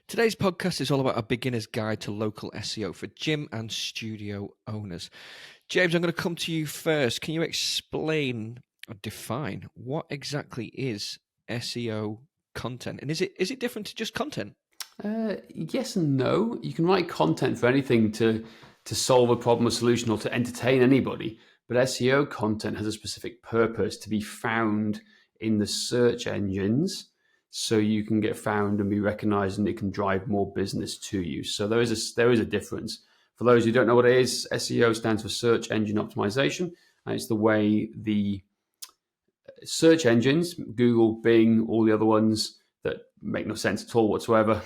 Today's podcast is all about a beginner's guide to local SEO for gym and studio owners. James, I'm going to come to you first. Can you explain or define what exactly is SEO content? And is it different to just content? Yes and no. You can write content for anything to solve a problem or solution or to entertain anybody. But SEO content has a specific purpose to be found in the search engines so you can get found and be recognized, and it can drive more business to you. So there is a difference. For those who don't know what it is, SEO stands for search engine optimization, and it's the way the search engines, Google, Bing, all the other ones that make no sense at all whatsoever,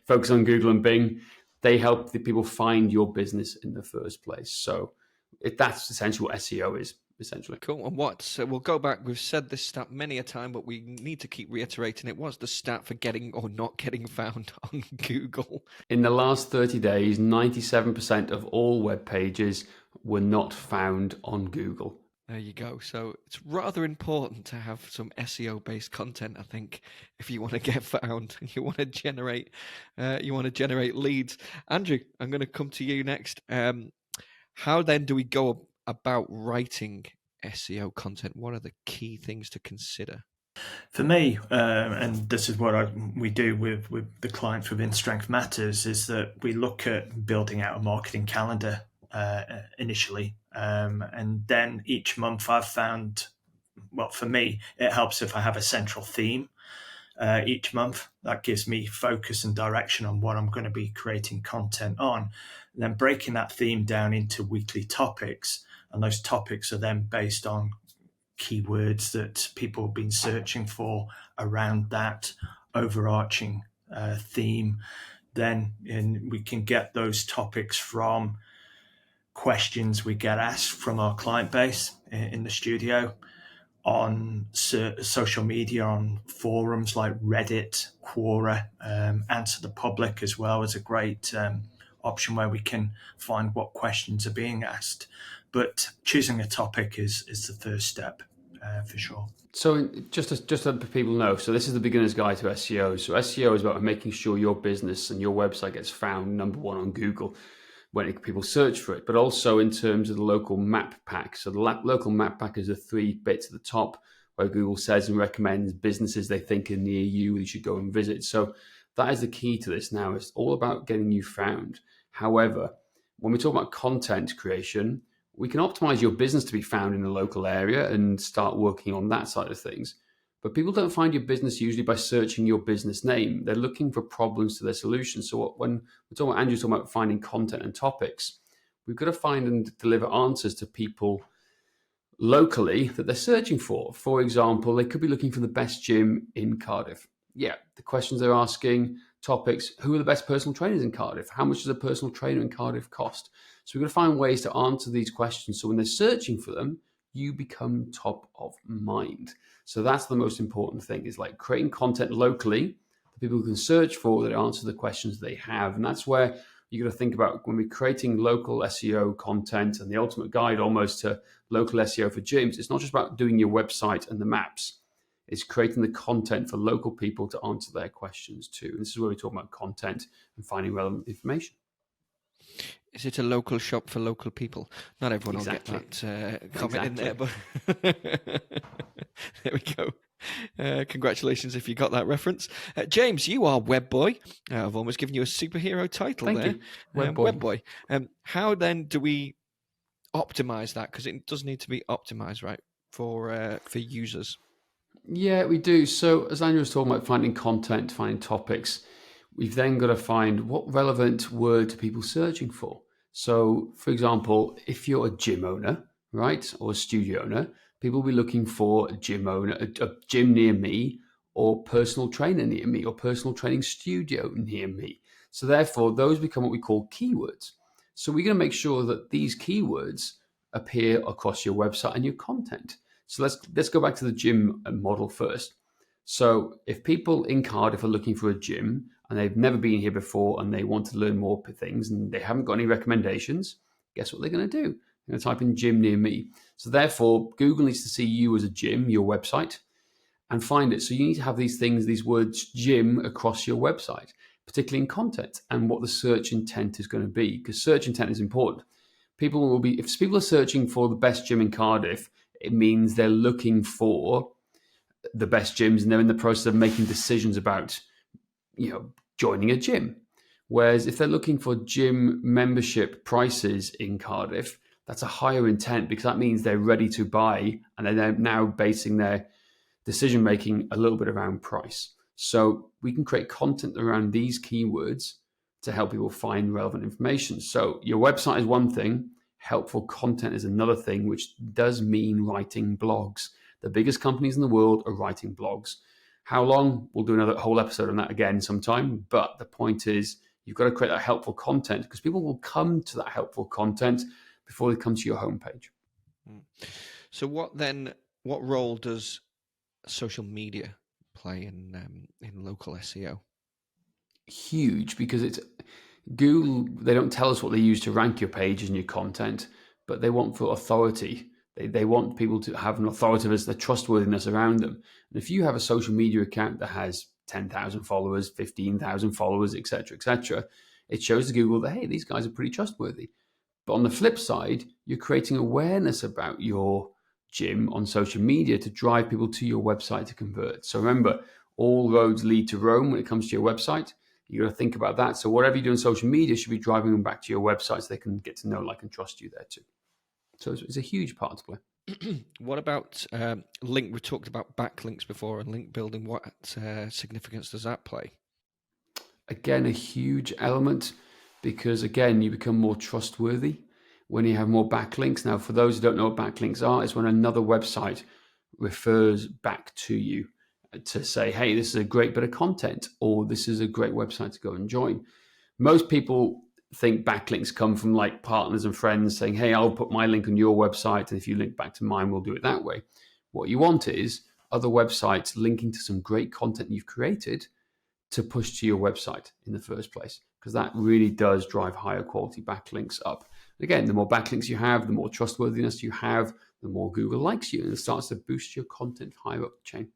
focus on Google and Bing, they help the people find your business in the first place. So that's essentially what SEO is, essentially. Cool. And so we'll go back. We've said this stat many a time, but we need to keep reiterating it. What's the stat for getting or not getting found on Google? In the last 30 days, 97% of all web pages were not found on Google. There you go. So it's rather important to have some SEO-based content, I think, if you want to get found and you want to generate leads. Andrew, I'm going to come to you next. How then do we go about writing SEO content? What are the key things to consider? For me, and this is what we do with the clients within Strength Matters, is that we look at building out a marketing calendar initially. And then each month I've found, well, for me, it helps if I have a central theme each month. That gives me focus and direction on what I'm going to be creating content on. And then breaking that theme down into weekly topics. And those topics are then based on keywords that people have been searching for around that overarching theme. Then we can get those topics from questions we get asked from our client base in the studio, on social media, on forums like Reddit, Quora, Answer the Public as well is a great option where we can find what questions are being asked. But choosing a topic is the first step for sure. So just to let people know, so this is the beginner's guide to SEO. So SEO is about making sure your business and your website gets found number one on Google when people search for it, but also in terms of the local map pack. So the local map pack is the 3 bits at the top where Google says and recommends businesses they think are near you should go and visit. So that is the key to this now. It's all about getting you found. However, when we talk about content creation, we can optimize your business to be found in the local area and start working on that side of things. But people don't find your business usually by searching your business name. They're looking for problems to their solutions. So when we're talking about Andrew's talking about finding content and topics, we've got to find and deliver answers to people locally that they're searching for. For example, they could be looking for the best gym in Cardiff. Yeah, the questions they're asking, topics, who are the best personal trainers in Cardiff? How much does a personal trainer in Cardiff cost? So we've got to find ways to answer these questions. So when they're searching for them, you become top of mind. So that's the most important thing, is like creating content locally that people can search for that answer the questions they have. And that's where you got to think about when we're creating local SEO content and the ultimate guide almost to local SEO for gyms. It's not just about doing your website and the maps. It's creating the content for local people to answer their questions too. And this is where we talk about content and finding relevant information. Is it a local shop for local people? Not everyone Exactly. will get that comment in there, but there we go. Congratulations if you got that reference. James, you are Web Boy. I've almost given you a superhero title. Thank there. you. Web Boy. How then do we optimize that? Because it does need to be optimized, right, for users. Yeah, we do. So as Andrew was talking about finding content, finding topics, we've then got to find what relevant word are people searching for. So, for example, if you're a gym owner, right, or a studio owner, people will be looking for a gym owner, a gym near me, or personal trainer near me, or personal training studio near me. So therefore, those become what we call keywords. So we're going to make sure that these keywords appear across your website and your content. So let's go back to the gym model first. So if people in Cardiff are looking for a gym and they've never been here before and they want to learn more things and they haven't got any recommendations, guess what they're going to do? They're going to type in gym near me. So therefore, Google needs to see you as a gym, your website, and find it. So you need to have these things, these words gym across your website. particularly in content, and what the search intent is going to be, because search intent is important. If people are searching for the best gym in Cardiff, it means they're looking for the best gyms and they're in the process of making decisions about, joining a gym. Whereas if they're looking for gym membership prices in Cardiff, that's a higher intent, because that means they're ready to buy and they're now basing their decision making a little bit around price. So we can create content around these keywords to help people find relevant information. So your website is one thing, helpful content is another thing, which does mean writing blogs. The biggest companies in the world are writing blogs. How long? We'll do another whole episode on that again sometime. But the point is, you've got to create that helpful content, because people will come to that helpful content before they come to your homepage. So what role does social media play in local SEO? Huge, because it's Google. They don't tell us what they use to rank your pages and your content, but they want for authority. They want people to have an authoritative, the trustworthiness around them. And if you have a social media account that has 10,000 followers, 15,000 followers, etc., it shows to Google that, hey, these guys are pretty trustworthy. But on the flip side, you're creating awareness about your gym on social media to drive people to your website to convert. So remember, all roads lead to Rome when it comes to your website. You got to think about that. So whatever you do on social media should be driving them back to your website so they can get to know, like, and trust you there too. So it's a huge part to play. What about link? We talked about backlinks before and link building. What significance does that play? Again, a huge element, because again, you become more trustworthy when you have more backlinks. Now, for those who don't know what backlinks are, it's when another website refers back to you to say, hey, this is a great bit of content, or this is a great website to go and join. Most people think backlinks come from like partners and friends saying, hey, I'll put my link on your website, and if you link back to mine, we'll do it that way. What you want is other websites linking to some great content you've created to push to your website in the first place, because that really does drive higher quality backlinks up. Again, the more backlinks you have, the more trustworthiness you have, the more Google likes you, and it starts to boost your content higher up the chain.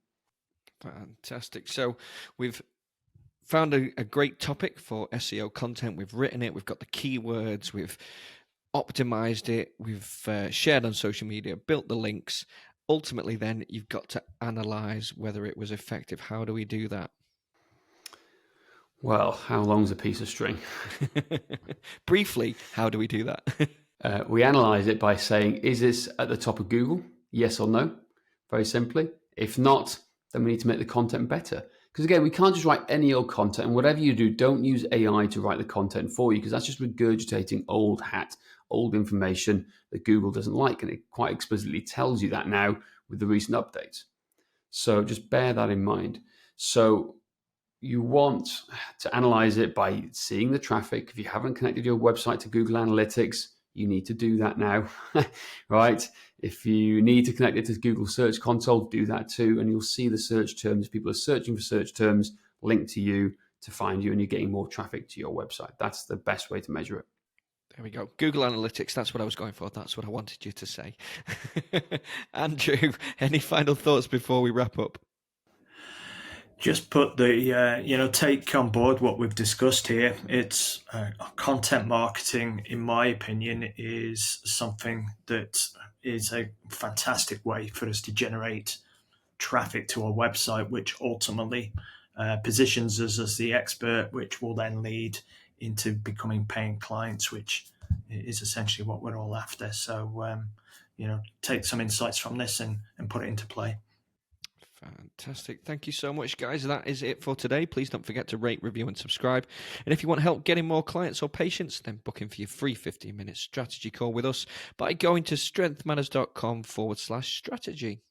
Fantastic. So we've found a great topic for SEO content. We've written it. We've got the keywords. We've optimized it. We've shared on social media, built the links. Ultimately, then you've got to analyze whether it was effective. How do we do that? Well, how long's a piece of string? Briefly, how do we do that? We analyze it by saying, is this at the top of Google? Yes or no? Very simply. If not, then we need to make the content better. Because again, we can't just write any old content. And whatever you do, don't use AI to write the content for you, because that's just regurgitating old information that Google doesn't like. And it quite explicitly tells you that now with the recent updates. So just bear that in mind. So you want to analyze it by seeing the traffic. If you haven't connected your website to Google Analytics, you need to do that now, right? If you need to connect it to Google Search Console, do that too. And you'll see the search terms. People are searching for search terms linked to you to find you, and you're getting more traffic to your website. That's the best way to measure it. There we go. Google Analytics, that's what I was going for. That's what I wanted you to say. Andrew, any final thoughts before we wrap up? Just put take on board what we've discussed here. It's content marketing, in my opinion, is something that is a fantastic way for us to generate traffic to our website, which ultimately positions us as the expert, which will then lead into becoming paying clients, which is essentially what we're all after. So, take some insights from this and put it into play. Fantastic. Thank you so much, guys. That is it for today. Please don't forget to rate, review, and subscribe. And if you want help getting more clients or patients, then book in for your free 15-minute strategy call with us by going to strengthmatters.com/strategy.